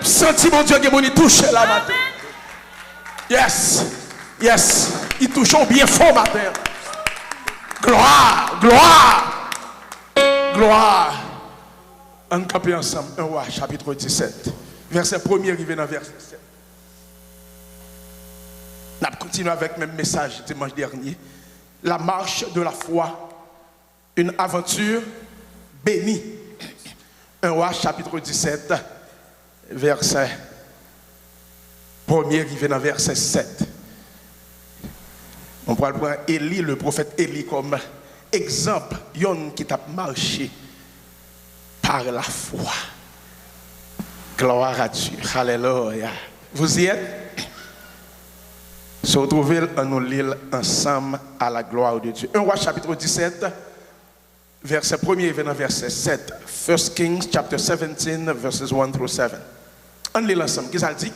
senti mon Dieu que mon touche la matin. Yes. Yes. Il touche bien fort matin. Gloire. Gloire. Gloire. On campe ensemble. 1 Roi, chapitre 17. Verset 1er, arrivé dans verset 7. On a continué avec le même message dimanche dernier. La marche de la foi. Une aventure bénie. 1 Roi, chapitre 17, verset 1er, arrivé dans verset 7. On pourra prendre Élie, le prophète Élie, comme exemple, yon qui t'a marché par la foi. Gloire à Dieu. Alléluia. Vous y êtes? Se retrouver en nous lire ensemble à la gloire de Dieu. 1 Roi chapitre 17, verset 1er et verset 7. 1 Kings chapter 17, verses 1 through 7. On lit ensemble. Qu'est-ce qu'il dit?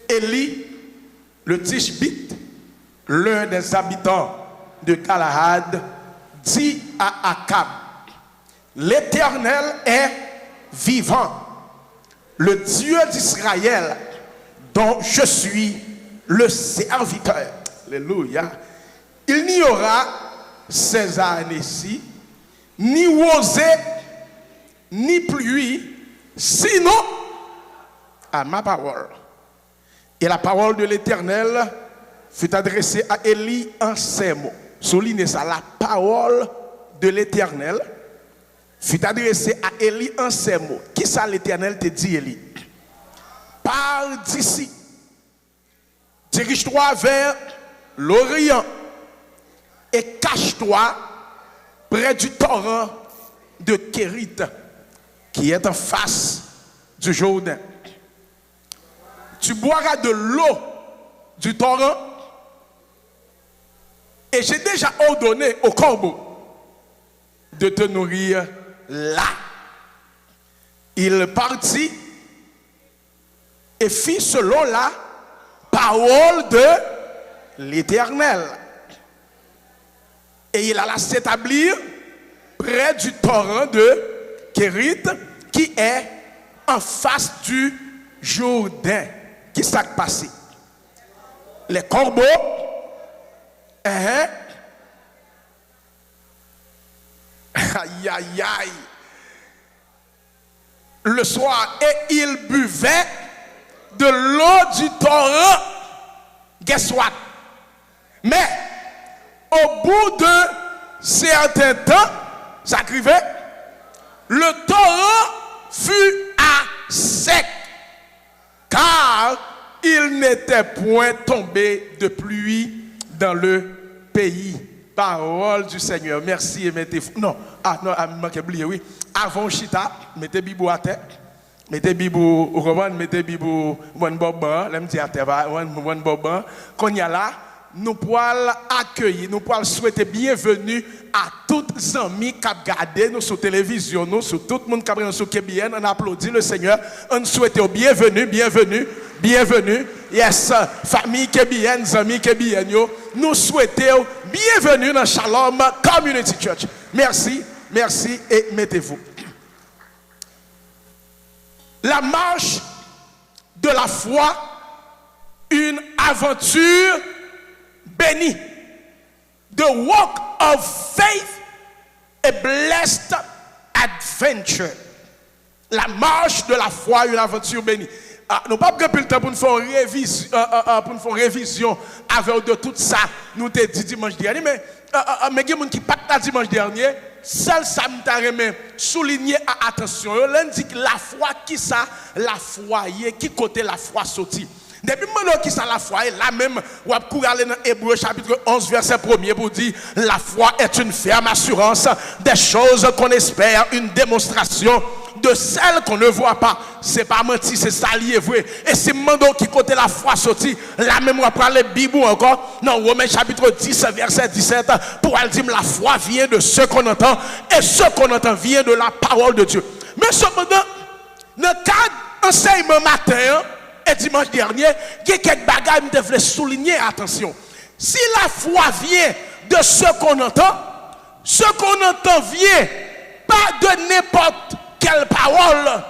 Élie, le Tishbite, l'un des habitants de Galahad, dit à Akab, l'Éternel est vivant, le Dieu d'Israël, dont je suis le serviteur. Alléluia. Il n'y aura ces années-ci ni rosée, ni pluie, sinon à ma parole. Et la parole de l'Éternel fut adressée à Élie en ces mots. Soulignez ça, la parole de l'Éternel fut adressée à Élie en ces mots. Qui ça l'Éternel te dit, Élie? Pars d'ici, dirige-toi vers l'Orient et cache-toi près du torrent de Kérit qui est en face du Jourdain. Tu boiras de l'eau du torrent et j'ai déjà ordonné au corbeau de te nourrir là. Il partit et fit selon la parole de l'Éternel. Et il alla s'établir près du torrent de Kérit qui est en face du Jourdain. Qui s'est passé? Les corbeaux, aïe aïe aïe, le soir, et il buvait de l'eau du torrent. Guess what? Mais au bout de certain temps, ça arrivait, le torrent fut à sec, car il n'était point tombé de pluie dans le pays. Parole du Seigneur. Merci et mettez-vous. Non, manquez oublier, oui. Avant Chita, mettez Bibou à terre. Mettez Bibou au roman, mettez Bibou one boban, l'aime dire à terre, one boban. Qu'on y a là, nous pouvons accueillir, nous pouvons souhaiter bienvenue à tous les amis qui regardent nous sur télévision, nous, sur tout le monde qui regarde sur KBN. On applaudit le Seigneur. On souhaite bienvenue, bienvenue, bienvenue. Yes, famille KBN, amis KBN, nous souhaitons bienvenue dans Shalom Community Church. Merci, merci et mettez-vous. La marche de la foi, une aventure bénie. The walk of faith, a blessed adventure. La marche de la foi, une aventure bénie. Nous n'avons pas pris le temps pour nous faire une révision avec de tout ça. Nous t'ai dit dimanche dernier, mais il y a des gens qui partent dimanche dernier. Seul ça me souligner à attention. On dit que la foi qui ça, la foi qui côté la foi sorti. Depuis maintenant qui ça la foi là même on va courir dans Hébreux chapitre 11 verset 1er pour dire la foi est une ferme assurance des choses qu'on espère, une démonstration de celles qu'on ne voit pas. C'est pas menti, c'est ça lié vrai. Et c'est maintenant qui côté la foi sorti, là même on va parler Bible encore dans Romains chapitre 10 verset 17 pour dire la foi vient de ce qu'on entend et ce qu'on entend vient de la parole de Dieu. Mais cependant dans le cadre enseignement matin et dimanche dernier, il y a quelques bagages que je voulais souligner, attention. Si la foi vient de ce qu'on entend vient pas de n'importe quelle parole,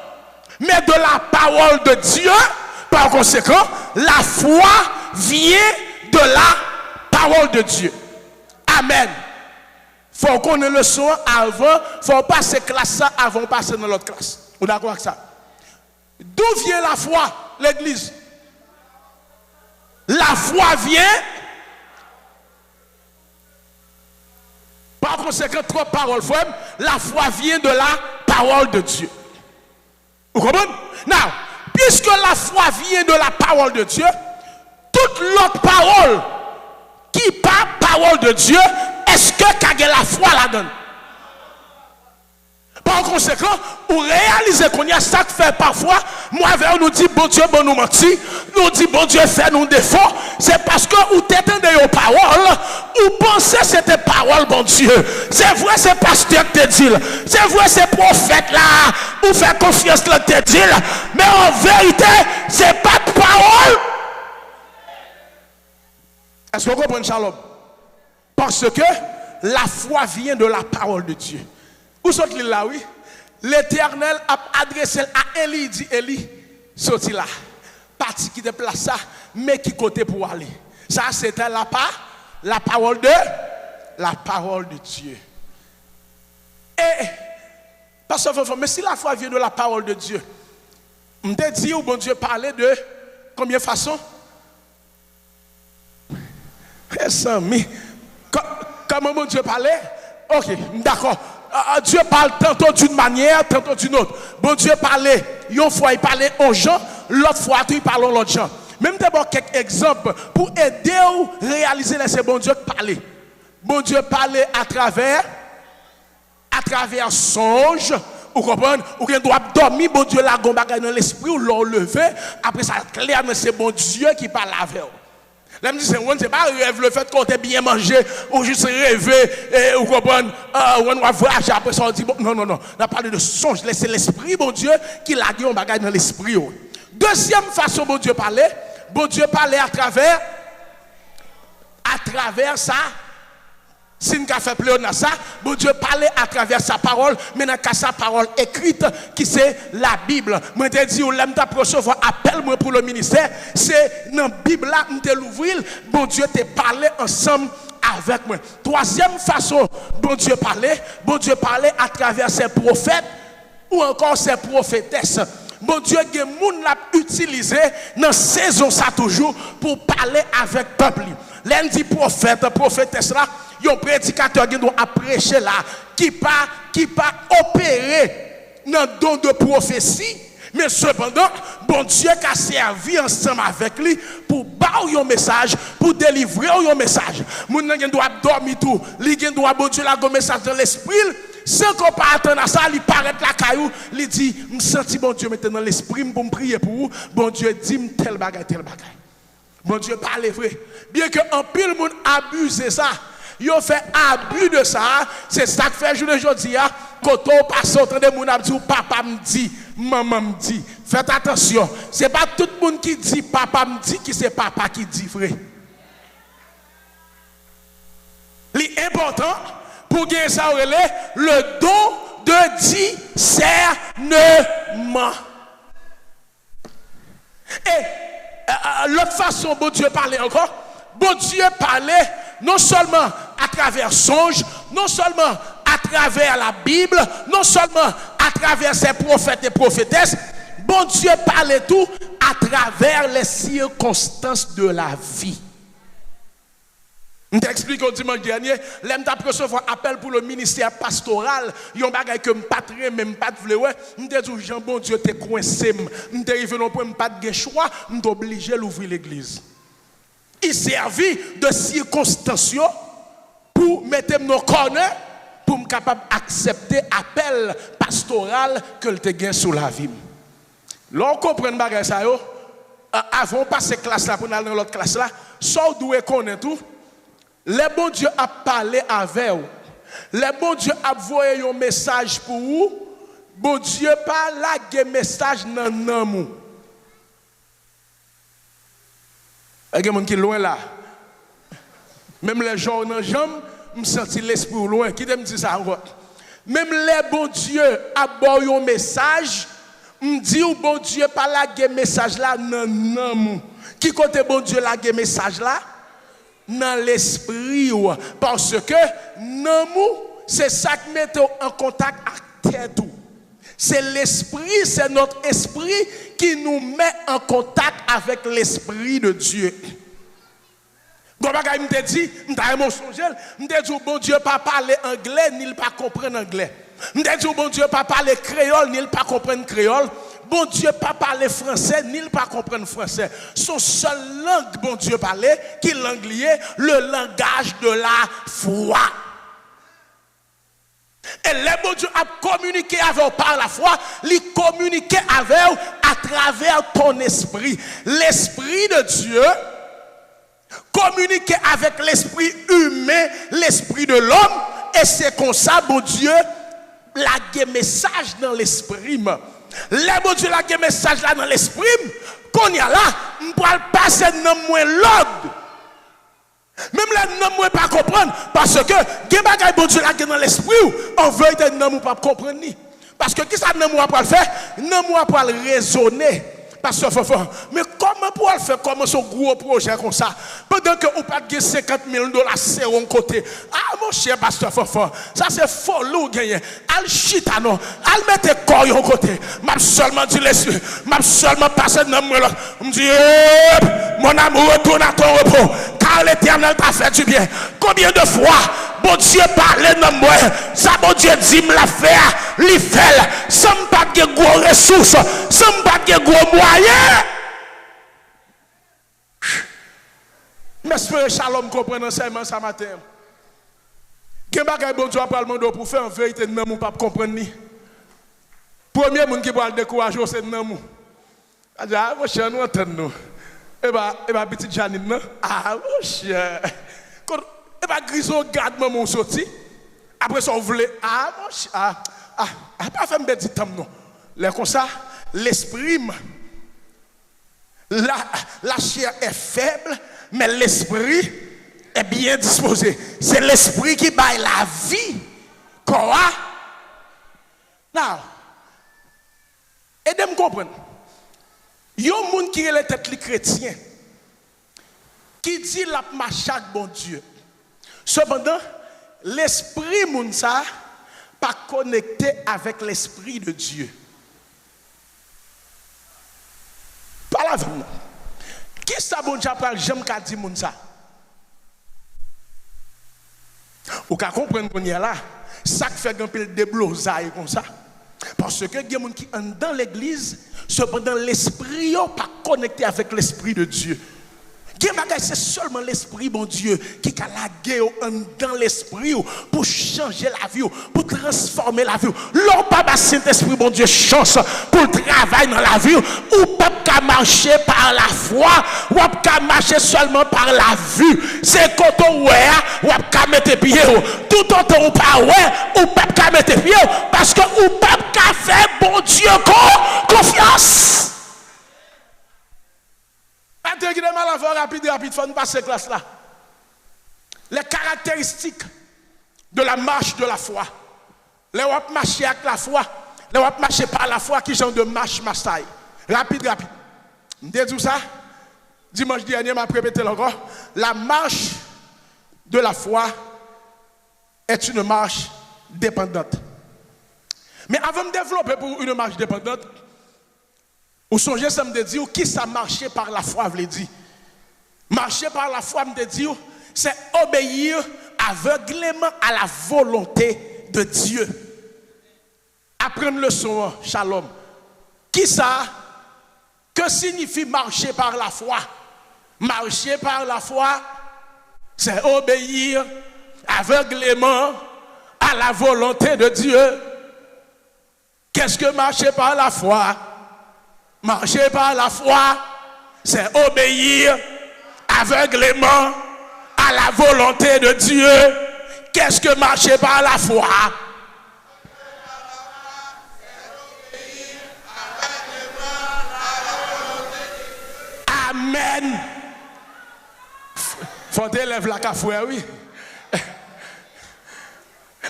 mais de la parole de Dieu. Par conséquent, la foi vient de la parole de Dieu. Amen. Il faut qu'on ait le son avant, il faut passer classe ça avant de passer dans l'autre classe. Vous êtes d'accord avec ça? D'où vient la foi, l'église? La foi vient. Par conséquent, trois paroles, la foi vient de la parole de Dieu. Vous comprenez? Now, puisque la foi vient de la parole de Dieu, toute l'autre parole qui parle parole de Dieu, est-ce que la foi la donne? Par conséquent, vous réalisez qu'on y a ça que fait parfois, moi avec nous dit bon Dieu, bon nous mentit, nous dit bon Dieu fait nous défaut, c'est parce que vous t'étendez aux paroles, vous pensez que c'était parole bon Dieu. C'est vrai, c'est pasteur qui te dit, c'est vrai, c'est prophète là, vous faites confiance là te dit, mais en vérité, c'est pas de parole. Est-ce que vous comprenez, Shalom? Parce que la foi vient de la parole de Dieu. Où sont les là, oui? L'Éternel a adressé à Élie, il dit Élie, sorti là. Parti qui déplace ça, mais qui côté pour aller. Ça, c'était la parole de Dieu. Et, parce que, mais si la foi vient de la parole de Dieu, on te dit où bon Dieu parlait de combien de façons? Comment bon Dieu parlait? Ok, d'accord. Dieu parle tantôt d'une manière, tantôt d'une autre. Bon Dieu parlait, une fois il parlait aux gens, l'autre fois il parlait aux autres gens. Même d'abord quelques exemples pour aider à réaliser les bon Dieu parler. Bon Dieu parlait à travers songe. Vous comprenez? Ou qu'on doit dormir, bon Dieu la gombaga dans l'esprit ou l'on lever. Après ça clair, mais c'est bon Dieu qui parle avec vous. Là, je dis, c'est pas rêve le fait qu'on ait bien mangé ou juste rêver, ou comprendre, on va voyager après ça, on dit, bon, non, on a parlé de songe, c'est l'esprit, bon Dieu, qui l'a dit, on bagaille dans l'esprit. Deuxième façon, bon Dieu parlait à travers ça. Si nous avons fait plus dans ça, bon Dieu parlait à travers sa parole, mais dans sa parole écrite, qui c'est la Bible. Moi, je dis, l'aime ta recevoir appel moi pour le ministère, c'est dans la Bible là, je l'ouvrir, bon Dieu te parlé ensemble avec moi. Troisième façon, bon Dieu parlait à travers ses prophètes ou encore ses prophétesses. Bon Dieu, il y a des gens qui l'ont utilisé dans la saison ça toujours pour parler avec le peuple. L'un dit prophétesse là, il y a un prédicateur qui doit prêcher là, qui pas opérer dans le don de prophétie, mais cependant, bon Dieu qui a servi ensemble avec lui pour bailler un message, pour délivrer un message. Mon gens doit dormir tout, lui doit bon Dieu la un message dans l'esprit. Sans qu'on pas attendre à ça, il paraît la caillou, il dit, je sens bon Dieu maintenant dans l'esprit pour me prier pour vous. Bon Dieu dit tel bagage. Bon Dieu parle vrai. Bien que en pile monde abuse ça, ils ont fait abus de ça. C'est ça que fait jour aujourd'hui. Quand on passe au temps de mon abdi, papa me dit, maman me dit. Faites attention. Ce n'est pas tout le monde qui dit papa me dit qui c'est papa qui dit vrai. L'important pour gagner ça, le don de discernement. Et l'autre façon, bon Dieu parlait encore. Bon Dieu parlait non seulement à travers songe, non seulement à travers la Bible, non seulement à travers ses prophètes et prophétesses. Bon Dieu parlait tout à travers les circonstances de la vie. Je t'explique au dimanche dernier, l'aime t'a recevoir appel pour le ministère pastoral, yon bagay que m'pas très même pas de vle ouais, m'te dit Jean bon Dieu t'es coincé, m'te arrivé non point m'pas de choix, m'te obligé l'ouvrir l'église. Il servit de circonstances pour mettre nos corners pour me capable d'accepter appel pastoral que le te gain sous la vie. L'on comprend bagay ça yo, avant passer classe là pour aller dans l'autre classe là, ça doit connaître tout. Le bon Dieu a parlé avec vous. Le bon Dieu a envoyé un message pour vous. Bon Dieu pas là un message dans nous. Il y a des gens qui sont loin là. Même les gens dans les jambes, je me sens l'esprit loin. Qui me dit ça encore? Même le bon Dieu a envoyé un message me dit bon Dieu pas la message là non. Qui côté bon Dieu la message là? Dans l'esprit. Parce que l'amour, c'est ça qui met en contact avec tête. C'est l'esprit, c'est notre esprit qui nous met en contact avec l'esprit de Dieu. Bon, je me dit, je me dit, bon Dieu, pas parler anglais, ni pas comprendre anglais. Je me dit, bon Dieu, pas parler créole, ni pas comprendre créole. Bon Dieu, pas parler français, ni pas comprendre français. Son seule langue, bon Dieu, parler, qui est l'anglais, le langage de la foi. Et le bon Dieu a communiqué avec vous par la foi, il communique avec vous à travers ton esprit. L'esprit de Dieu communique avec l'esprit humain, l'esprit de l'homme, et c'est comme ça, bon Dieu, la message dans l'esprit. Le bon Dieu, la message là dans l'esprit, qu'on y a là, on peut passer dans moins l'ordre. Même là, nous ne pas comprendre. Parce que, les bon Dieu là dans l'esprit, on veut être nous ne pas comprendre. Parce que, qui ça nous ne pas le faire? Nous ne pas le raisonner. Parce que, mais comment pour le faire? Comment ce gros projet comme ça? Pendant que vous pas de 50 000 $, c'est un côté. Ah, mon cher pasteur Fofo, ça c'est faux, l'ou gagné. Al chita non, al mette corps au côté. M'a seulement dit l'esprit, m'a seulement passé dans moi là. Me dit, mon amour, retourne à ton repos. Car l'Éternel t'a fait du bien. Combien de fois, bon Dieu parlait dans moi, ça bon Dieu dit me la faire, li fait, sans pas de gros ressources, sans pas de gros moyens. Mais frère Shalom comprend enseignement ce matin. Quel bagay bon Dieu a parlé pour faire en vérité non mon pas comprendre ni. Premier monde qui va le décourager c'est non mon. Ah mon cher nous entend nous. Et bah petite Janine non. Ah mon cher. Et bah Griso garde maman sorti. Après ça on voulait mon cher. Pas faire me petit temps non. Là comme ça l'esprit la chair est faible mais l'esprit est bien disposé. C'est l'esprit qui baille la vie. Quoi? Now, aidez-moi à comprendre. Il y a un monde qui est la tête les chrétiens qui dit la marche avec bon Dieu. Cependant, l'esprit moun ça pas connecté avec l'esprit de Dieu. Parle avec moi. Qui ça bon Dieu parle j'aime qu'a dit moun ça? Ou qu'à comprendre qu'on y est là, ça fait un peu de déblosaille comme ça. Parce que il y a des gens qui sont dans l'église, cependant l'esprit n'est pas connecté avec l'esprit de Dieu. C'est seulement l'esprit, bon Dieu, qui a la guerre dans l'esprit pour changer la vie, pour transformer la vie. L'on pas Saint-Esprit, bon Dieu, chance pour travailler dans la vie, ou pas marcher par la foi, ou pas marcher seulement par la vue. C'est quand on voit, ou pas mettre pied, tout autant ou pas ouais, ou pas mettre pied, parce que ou pas faire bon Dieu confiance. Rapide, faut nous passer classe là. Les caractéristiques de la marche de la foi. Les wap marcher avec la foi, les wap marcher par la foi, qui genre de marche mastaille. Rapide. Je dis ça. Dimanche dernier, je vais répéter encore. La marche de la foi est une marche dépendante. Mais avant de développer pour une marche dépendante, vous songez, ça me dit, qui ça marcher par la foi, veut dire? Marcher par la foi, me dit, c'est obéir aveuglément à la volonté de Dieu. Apprendre le son, shalom. Qui ça? Que signifie marcher par la foi? Marcher par la foi, c'est obéir aveuglément à la volonté de Dieu. Qu'est-ce que marcher par la foi? Marcher par la foi, c'est obéir aveuglément à la volonté de Dieu. Qu'est-ce que marcher par la foi? Amen. Faut élève la cafoué, oui.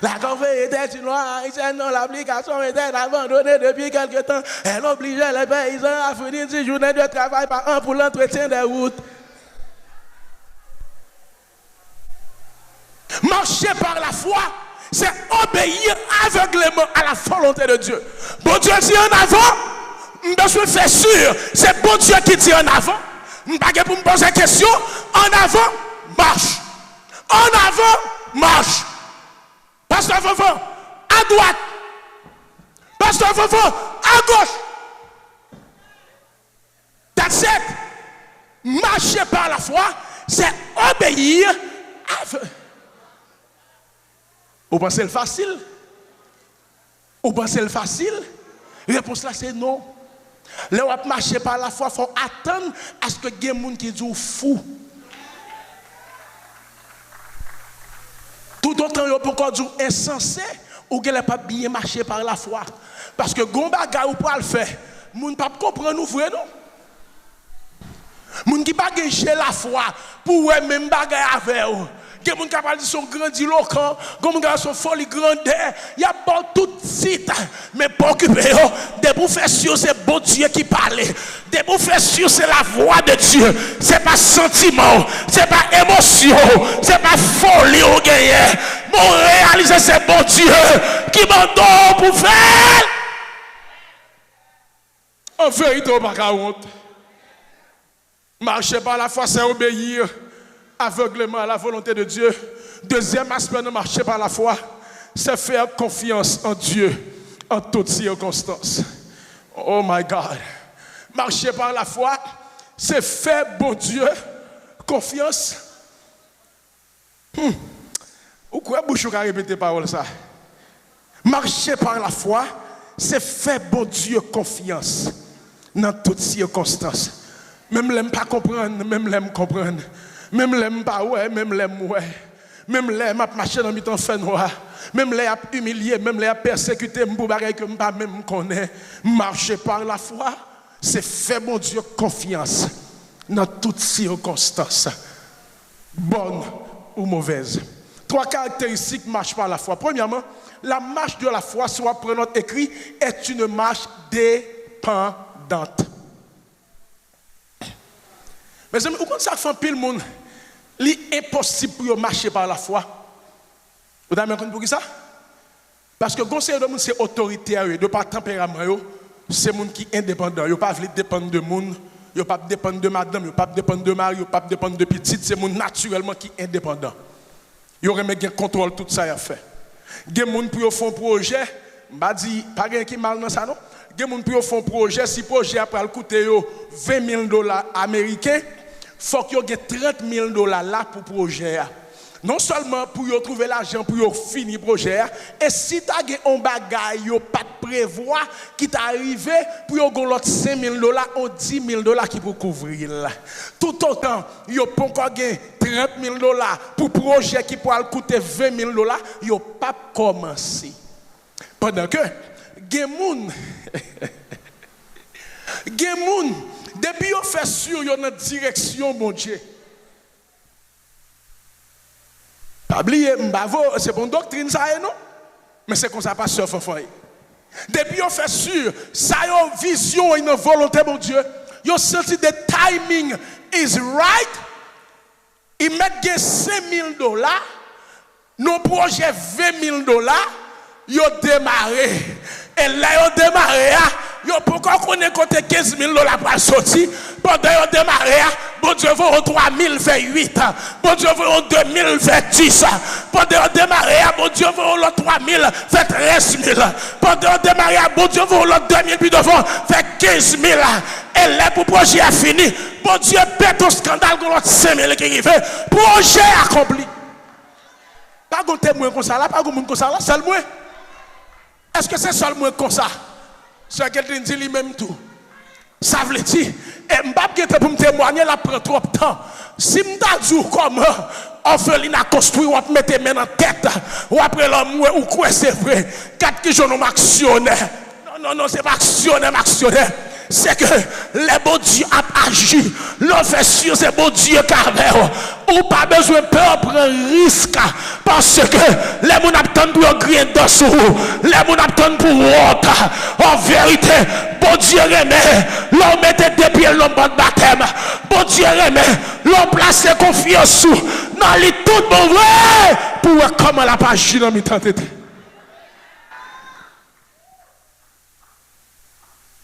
La corvée était une loi haïtienne dont l'application était abandonnée depuis quelque temps. Elle obligeait les paysans à fournir 10 journées de travail par an pour l'entretien des routes. Marcher par la foi, c'est obéir aveuglément à la volonté de Dieu. Bon Dieu dit en avant, je suis fait sûr, c'est bon Dieu qui dit en avant. Je ne vais pas pour me poser question. En avant, marche. En avant, marche. Pasteur Fofo, à droite. Pasteur Fofo, à gauche. That's it. Marcher par la foi, c'est obéir aveuglément. Vous pensez le facile? Vous pensez le facile? La réponse là c'est non. Là où marcher par la foi, il faut attendre à ce que il y ait des gens qui disent fou. Tout autant il peut encore dire insensé ou qu'il n'a pas bien marché par la foi. Parce que gon bagay ou pas le faire, moun pas comprendre nous vrai non. Moun qui pas gagner la foi pour même bagay avec eux. Il y a des gens qui sont grandiloquents, des gens qui sont folie grandeur, il y a pas tout site, mais pas occupé. Des professeurs, c'est bon Dieu qui parle. Des professeurs, c'est la voix de Dieu. Ce n'est pas sentiment, ce n'est pas émotion, ce n'est pas folie ou gagner. Mon réaliser, c'est bon Dieu qui m'en donne pour faire. En vérité, on n'a pas honte. Marcher par la foi, c'est obéir aveuglément à la volonté de Dieu. Deuxième aspect de marcher par la foi, c'est faire confiance en Dieu en toutes circonstances. Oh my God. Marcher par la foi, c'est faire bon Dieu confiance. Ou quoi bouche à répéter parole ça? Marcher par la foi, c'est faire bon Dieu confiance dans toutes circonstances. Même l'aime pas comprendre, même l'aime comprendre. Même l'aime pas ouais, même l'aime ouais. Même l'aime a marché dans mi-temps fait noir. Même l'aime a humilié, même l'aime a persécuté pour bagay que m'pas même connaît. Marcher par la foi, c'est faire mon Dieu confiance dans toutes circonstances, bonnes ou mauvaises. Trois caractéristiques marche par la foi. Premièrement, la marche de la foi, soit pour notre écrit, est une marche dépendante. Mais vous comprenez ça fait pile monde, c'est impossible pour marcher par la foi. Vous avez compris pour qui ça? Parce que conseiller de monde c'est autoritaire, de par tempérament, c'est monde qui est indépendant, yo pas veut dépendre de monde, yo pas dépendre de madame, yo pas dépendre de mari, yo pas dépendre de petite, c'est monde naturellement qui est indépendant. Yo remet bien contrôle tout ça y a fait. Gen monde pour faire un projet, m'a dit pas gen qui mal dans ça non. Gen monde pour faire un projet, si projet après coûter yo $20,000 américains, faut que yo gen $30,000 là pour projet. Non seulement pour yo trouver l'argent pour yo finir projet, et si tu as un bagage yo pas prévoir qui t'arrive pour yo gon l'autre $5,000 ou $10,000 qui pour couvrir là. Tout autant yo pas encore gen $30,000 pour projet qui pourra coûter $20,000, yo pas commencer. Pendant que gen moun depuis yo fait sûr yo dans direction mon Dieu. Pas oublier m'bavo c'est bon doctrine ça non mais c'est comme ça pasteur Fofo. Depuis yo fait sûr ça yo vision une volonté mon Dieu. Yo senti the timing is right. Ils mettent $5,000 nos projets $20,000 yo démarré et là yo démarré yo pourquoi connaît côté $15,000 pour sortir pendant yo démarré bon Dieu veut 3,000 fait 8 bon Dieu veut 2,000 fait 10 pendant yo démarré bon Dieu veut 3,000 fait 13,000 pendant yo démarré bon Dieu veut 2,000 puis devant fait 15,000 et là pour projet a fini bon Dieu pète au scandale con l'autre 5,000 qui arrive projet accompli pas gon témoin comme ça là pas gon monde comme ça là seul moi. Est-ce que c'est seulement comme ça? C'est quelqu'un dit lui-même tout. Ça veut dire, et Mbappé pour me témoigner, là prend trop de temps. Si m'ta dit comment orpheline a construit, on te mette main en tête, ou après l'homme ou quoi c'est vrai, 4 qui sont actionnaires. Non, c'est pas actionnaire. C'est que les bon Dieu a agi. L'on fait sûr, c'est bon Dieu qui a ou pas besoin de peur, prendre risque Parce que les gens attendent pour griller dans sous. Les gens attendent pour autre. En vérité, bon Dieu remet. L'on mette des pieds l'homme de baptême. Bon Dieu remet. L'on place confiance sous. Non, il est tout bon vrai. Pour voir comment la page dans mi temps.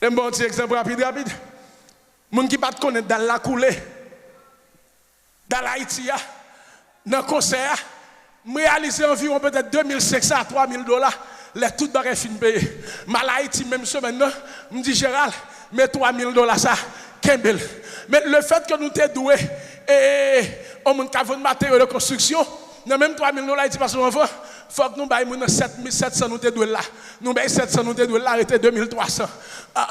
Un bon petit exemple rapide. Les gens qui ne connaissent pas dans la coulée. Dans l'Haïti, dans le concert, je réalise environ peut-être 2500 à 3000 $. Les tout barres fin payé. Mais l'Haïti, même semaine, je me dis Gérald, mais 3000 $, ça, Kembel. Mais le fait que nous sommes doués et on a un matériel de construction, même 3000 $, il passe souvent. Il faut que nous ayons 7700 nous doués là. Nous ayons 700 nous doués là, arrêté 2300.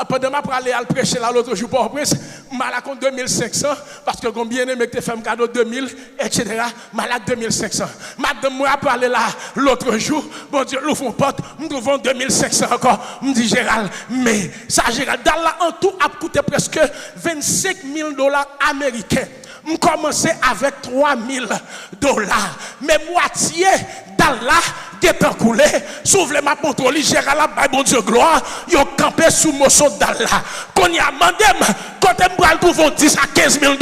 Pendant que je allais prêcher là l'autre jour pour Prince, je suis 2500 parce que j'ai bien aimé que tu fais un cadeau 2000, etc. Je suis 2500. Madame, moi, je allé là l'autre jour, bon Dieu, nous faisons porte, nous trouvons 2500 encore. Je me dis Gérald, mais ça, Gérald, dans là, en tout, a coûté presque 25 000 $ américains. Je commençais avec 3 000 $. Mais moitié dans là, qui est encoulé, s'ouvre ma contrôle, Gérald, la bon Dieu, gloire, ils ont campé sous mon son dans là. Quand il y a demandé, quand je me trouve 10 à 15 000 $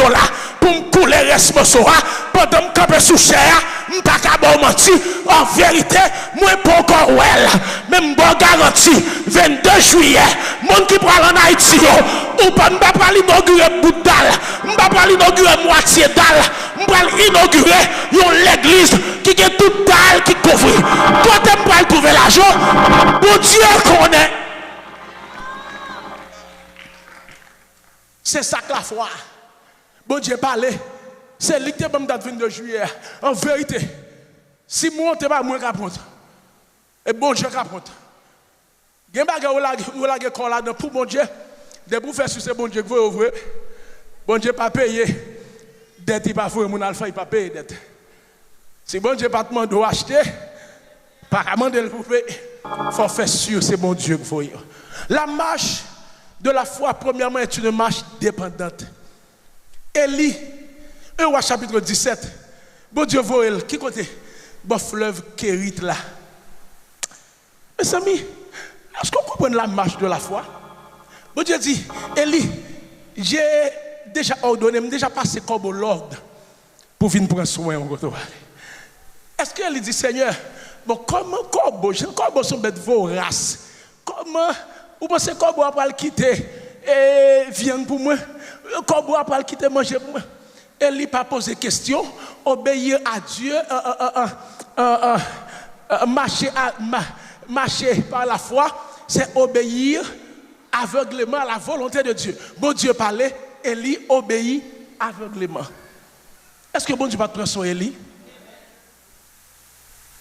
pour me couler reste mon son, pendant que je campe sous cher, je ne peux pas mentir. En vérité, moi, pas encore well. Même bon garantie, 22 juillet, mon qui prend en Haïti, ou pas, je ne peux pas l'inaugurer bout de dalle, je ne peux pas l'inaugurer moitié dalle, je peux inaugurer l'église qui est toute dalle qui couvre. Quand tu peux trouver l'argent, bon Dieu connaît. C'est ça que la foi. Bon Dieu parlait. C'est lui qui est bon date 22 juillet. En vérité, si moi on pas moins capable. Et bon Dieu capable. Gen bagay ou la gen là pour bon Dieu. De pour faire sur ce bon Dieu que vous ouvrez. Bon Dieu pas payer dette il pas faire mon alpha il pas payer dette. Si bon Dieu pas te demander acheter, pas demander pour payer. Faut faire sûr c'est bon Dieu que vous. La marche de la foi premièrement est une marche dépendante. Élie, au chapitre 17, bon Dieu voit qui côté bon fleuve Kérit là. Mes amis, est-ce qu'on comprend la marche de la foi? Bon Dieu dit, Élie, j'ai déjà ordonné, j'ai déjà passé comme l'ordre pour venir prendre soin en retour. Est-ce qu'elle dit, Seigneur, bon, comment corbeau sont bêtes voraces? Comment, vous pensez que corbeau va le quitter et viande pour moi? Corbeau va le quitter manger pour moi? Elle n'a pas posé question, obéir à Dieu, marcher par la foi, c'est obéir aveuglément à la volonté de Dieu. Bon Dieu parlait, Élie obéit aveuglément. Est-ce que bon Dieu va prendre soin Élie?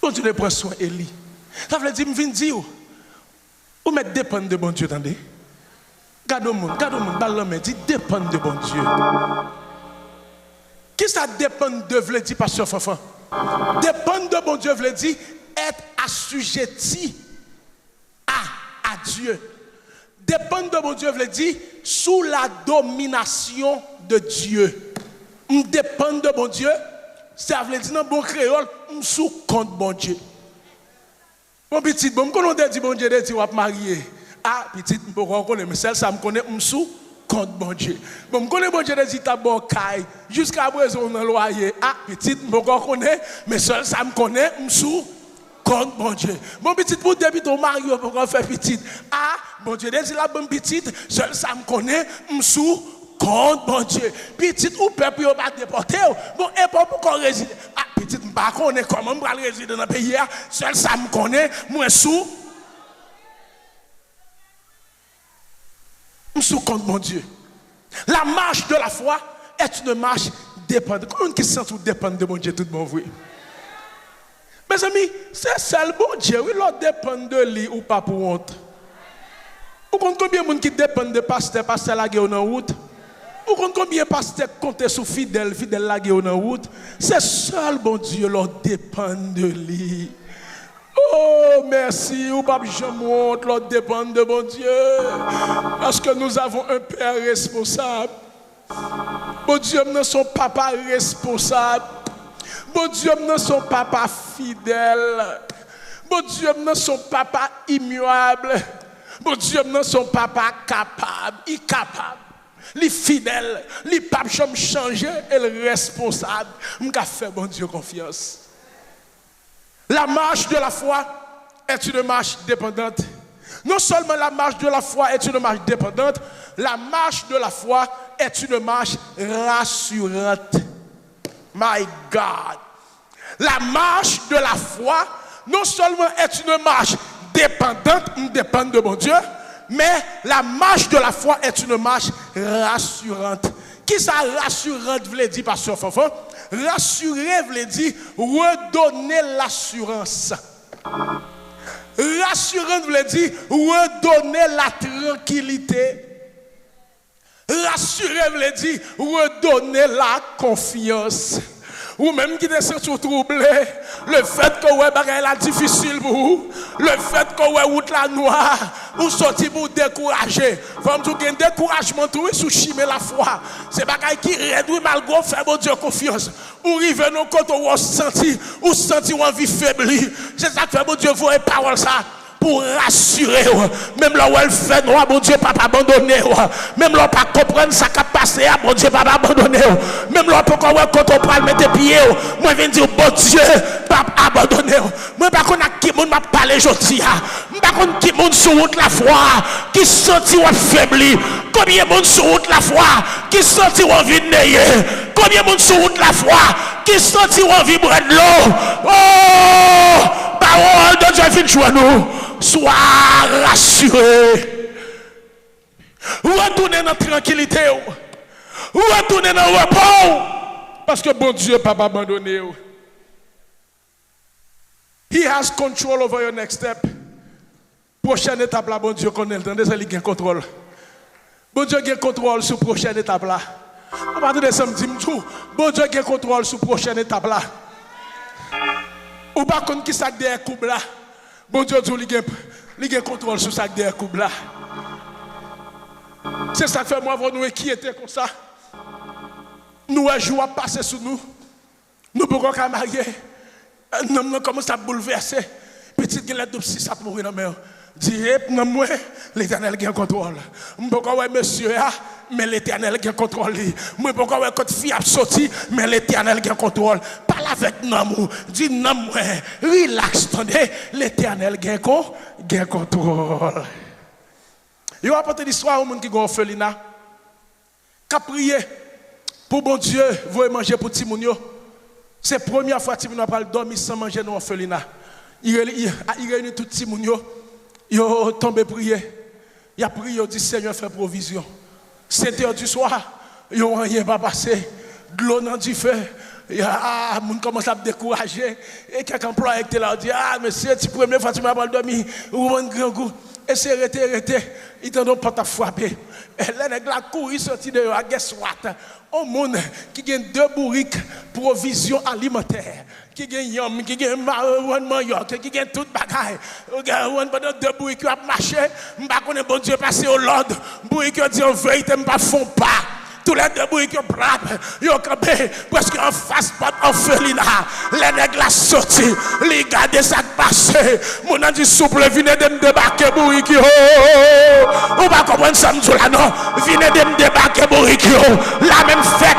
Bon Dieu ne prend soin Élie. Ça veut dire, je viens dire, vous mettez dépendre de bon Dieu, attendez. Gardez mon, dit dépendre de bon Dieu. Qui ça dépend de veut dire, pasteur Fanfan? Dépendre de bon Dieu veut dire être assujetti à Dieu. Dépendre de bon Dieu veut dire sous la domination de Dieu. Dépendre de bon Dieu, ça veut dire dans bon créole, sous compte bon Dieu. Mon petit, bon, quand on dit bon Dieu, on va marier. Ah, petit, on connaît, mais celle ça me connaît, sous compte bon Dieu. Bon, je connais bon Dieu, dit ta bon caille, jusqu'à présent on a loyer. Ah, petit, je connais, mais seul ça me connaît, sous compte bon Dieu. Mon petit, pour début ton mari, pour faire petit. Ah, bon Dieu, dit la bonne petite, seul ça me connaît, sous compte bon Dieu. Petit, ou peuple, on va déporter. Bon, et pour qu'on réside. Ah, petit, je ne sais pas comment on va résider dans le pays. Seul ça me connaît, moi sous. Sous compte mon Dieu. La marche de la foi est une marche dépendante. Comment qui sent tout dépendre de mon Dieu tout mon vrai? Mes amis, c'est seul bon Dieu. Oui, l'autre dépend de lui ou pas pour honte. Vous comptez combien de gens qui dépendent de pasteur la guerre en route? Vous comptez combien de pasteurs comptent sur fidèle la guerre en route? C'est seul bon Dieu, l'autre dépend de lui. Oh, merci, ou pas je monte, l'autre dépend de bon Dieu. Parce que nous avons un père responsable. Bon Dieu, nous sommes papa responsable. Bon Dieu, non son papa fidèle. Bon Dieu, non son papa immuable. Bon Dieu, non son papa capable, incapable. Les fidèles, les papes jamais changé et le responsable. M'ka fait bon Dieu confiance. La marche de la foi est une marche dépendante. Non seulement la marche de la foi est une marche dépendante, la marche de la foi est une marche rassurante. My God. La marche de la foi, non seulement est une marche dépendante, dépend de mon Dieu, mais la marche de la foi est une marche rassurante. Qui ça rassurante veut dire, pasteur Fanfan? Rassurer veut dire redonner l'assurance. Rassurant veut dire redonner la tranquillité. Rassurer veut dire redonner la confiance. Ou même qui est senti troublé, le fait que vous avez la difficile pour vous, le fait que vous avez route la noire, vous sortez pour décourager. Faut me dire découragement tout sous chimer la foi. C'est pas qui réduit malgré faire bon Dieu confiance. Ou rive non quand on senti ou envie faiblir. C'est ça que fait bon Dieu vous et parole ça. Pour rassurer, même là où elle fait noir, bon Dieu, pas abandonner, même là où pas comprendre ça qui a passé, bon Dieu, pas abandonner, même là où quand on parle, mettre pieds, moi je viens dire, bon Dieu, pas abandonner, moi pas qu'on a qui monde m'a parlé aujourd'hui, moi pas qu'on qui monde sur route la foi, qui senti ou faibli, combien de monde sur route la foi, qui senti ou envie de nayer, combien de monde sur route la foi, qui senti ou envie de boire de l'eau, oh, parole de Dieu vient jouer nous. Sois rassuré. Retournez dans la tranquillité. Retournez dans le repos. Parce que bon Dieu ne peut pas abandonner. He has control over your next step. Prochaine étape là, bon Dieu connaît le temps. Il a contrôle. Bon Dieu a contrôle sur la prochaine étape là. On va dire samedi, bon Dieu a contrôle sur la prochaine étape là. Ou pas contre qui ça derrière coupe là. Bon Dieu, il a contrôle sur ça derrière coupe là. C'est ça que fait moi nous inquiéter comme ça. Nous un jour à passer sur nous. Nous pouvons pas marier. Nous commençons à bouleverser. Petite gueulette de psy ça pour mourir dans mer. Dis moi l'Éternel qui a contrôle. Pourquoi ouais monsieur mais l'Éternel qui a contrôle. Moi pourquoi ouais quand fille a sorti mais l'Éternel qui a contrôle. Parle avec nous. Dis non moi relax attendez l'Éternel qui a contrôle. Il va apporter l'histoire au monde qui a orphelinat. Qu'a prié pour bon Dieu vous manger pour Timounio. C'est la première fois que Timounio va dormir sans manger dans l'orphelinat. Il réunit tout Timounio. Il a tombé prier. Il a prié, il a dit Seigneur, fais provision. 7h du soir, il n'a rien pas passé. De l'eau dans du feu. Ah, moun commence à me décourager. Et quelques employés étaient là, dit ah, monsieur, tu première fois tu m'as pas dormi. Ou un grand goût. Et c'est arrêté. Il t'a donné pas ta frapper. Et là, la cour, il sortit de là, guess what? Au monde qui gagne 2 bourriques provision alimentaire. Qui gagne yam, qui gagne manioc, qui gagne toute bagaille. Regarde, pendant 2 bourriques qui a marché. Je ne sais pas bon Dieu passé au Lord. Bourriques qui dit en vérité, je ne font pas. Tous les 2 bourriques qui braves, ils ont campé parce qu'en face, pas d'orphelinat. Les nègres la sorti, les gars de ça passé. Mon a dit souple, venez de me débarquer, bourriques. On va comprendre ça, là, non? Venez de me débarquer, bourriques. La même fête.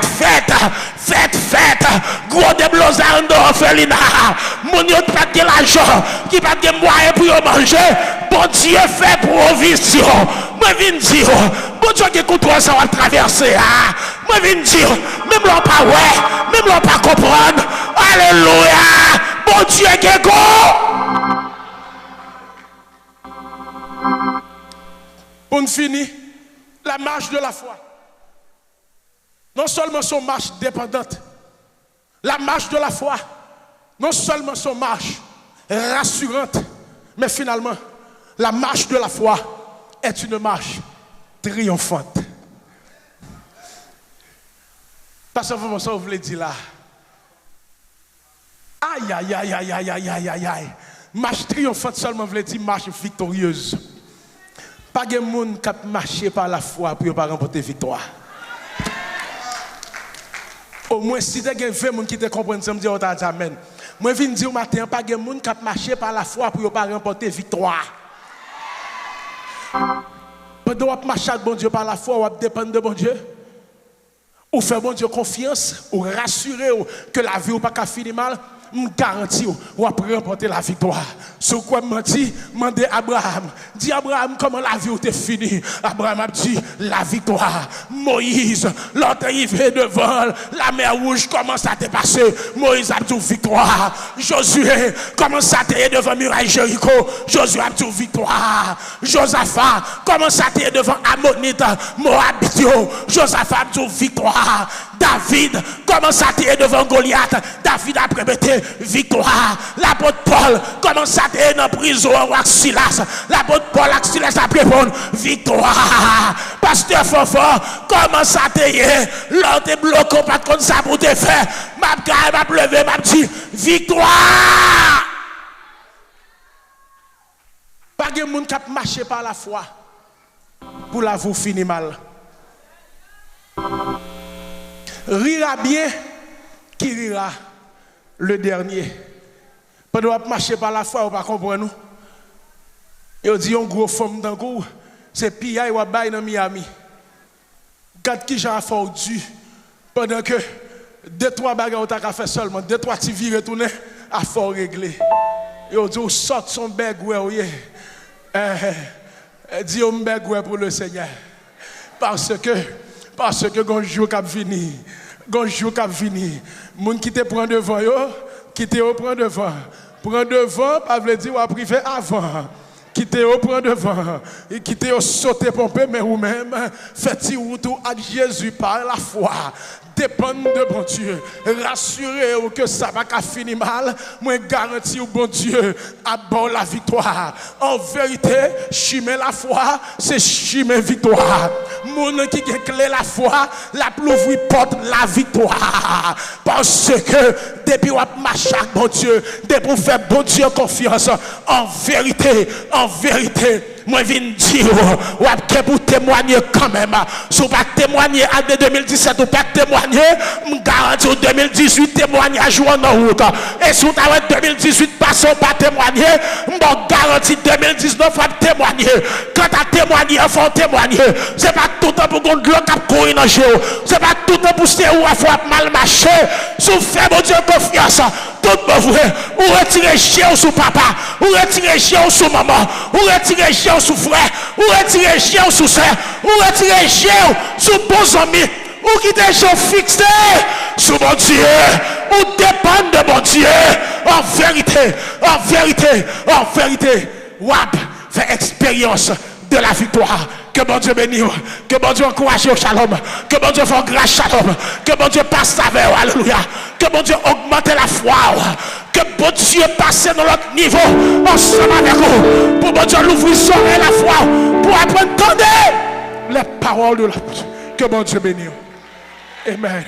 Gros déblosage d'orphelinat. Mon n'a pas de l'argent, qui pas de moyens pour manger. Bon Dieu fait provision. Moi, viens dire, bon Dieu qui contrôle ça va traverser. Moi, viens dire, même l'on pas ouais, même l'on pas comprendre. Alléluia. Bon Dieu qui go. On finit la marche de la foi. Non seulement son marche dépendante, la marche de la foi, non seulement son marche rassurante, mais finalement, la marche de la foi est une marche triomphante. Parce que vous ça vous voulez dire là. Aïe. Marche triomphante seulement voulait dire marche victorieuse. Pas de monde qui a marché par la foi pour ne pas remporter victoire. Au moins, si tu as 20 personnes qui te comprennent, ça me dit, oh, t'as dit amen. Moi, je viens dire au matin, pas de gens qui marché par la foi pour ne pas remporter victoire. Pendant que vous marchez avec bon Dieu par la foi, vous dépendez de bon Dieu. Ou faire bon Dieu confiance, ou rassurer que la vie ou pas qu'à finir mal. Je garantis ou après remporter la victoire. Sur quoi m'a dit, mandez Abraham. Dis Abraham comment la vie est finie. Abraham a dit la victoire. Moïse, l'autre arrivé devant la mer rouge commence à dépasser. Moïse a dit victoire. Josué commence à te devant muraille Jéricho. Josué a dit victoire. Josaphat commence à te devant Ammonite, Moabitio. Josaphat a dit victoire. David commence à te devant Goliath. David a prémété victoire. L'apôtre Paul commence à être dans la prison avec Silas. L'apôtre Paul avec Silas a répondu victoire. Pasteur Fofo commence à être l'autre bloqué pas comme ça pour te faire. Ma gagne, m'a levé, m'a dit victoire. Pas de monde qui a marché par la foi pour la vous finir mal. Rira bien qui rira le dernier. Pendant que vous marchez par la foi, vous ne comprenez pas. Et on dit un gros femme dans le cou, c'est Pia et Wabay dans Miami. Quand qui j'en fait du pendant que 2-3 bagages ont fait seulement, 2-3 petits vies retournés à fort régler. Et on dit on sort son bag ouais. Dit on bag ouais pour le Seigneur. Parce que quand jour qui vini, quand jour qui vini, moun qui te prend devant yo, qui te prend devant. Prend devant, pas veut dire ou privé avant. Qui te prend devant, et qui te sauté pomper mais ou même fait route à Jésus par la foi. Dépendre de bon Dieu, rassurez-vous que ça va pas finir mal, moi garantis au bon Dieu à bon la victoire. En vérité, chimer la foi, c'est chimer victoire. Mon qui a clé la foi, la plus porte la victoire. Parce que depuis on marche avec bon Dieu, depuis on fait bon Dieu confiance, en vérité, moi je viens dire, ou après pour témoigner quand même. Si vous ne pas témoigner à 2017, ou pas témoigner, je garantis 2018 témoignage en route. Et si vous avez 2018 passé pas témoigner, je garantis 2019 va témoigner. Quand tu as témoigné, il faut témoigner. Ce n'est pas tout le temps pour qu'on courir dans le jeu. Ce n'est pas tout le temps pour que vous faut mal marcher. Si vous faites mon Dieu confiance, tout le monde, ou retirez chien sous papa, ou retirez chien sous maman, ou retirez chien sous frère, ou retirez chien sous soeur, ou retirez chien sous bons amis, ou qui des gens fixés sous mon Dieu, ou dépendent de mon Dieu. En vérité, wap fait expérience de la victoire. Que bon Dieu bénisse, que bon Dieu encourage au shalom, que bon Dieu fasse grâce shalom, que bon Dieu passe avec, alléluia, que bon Dieu augmente la foi, que bon Dieu passe dans l'autre niveau, ensemble avec vous, pour bon Dieu l'ouvrir son et la foi, pour apprendre les paroles de la. Que bon Dieu bénisse. Amen.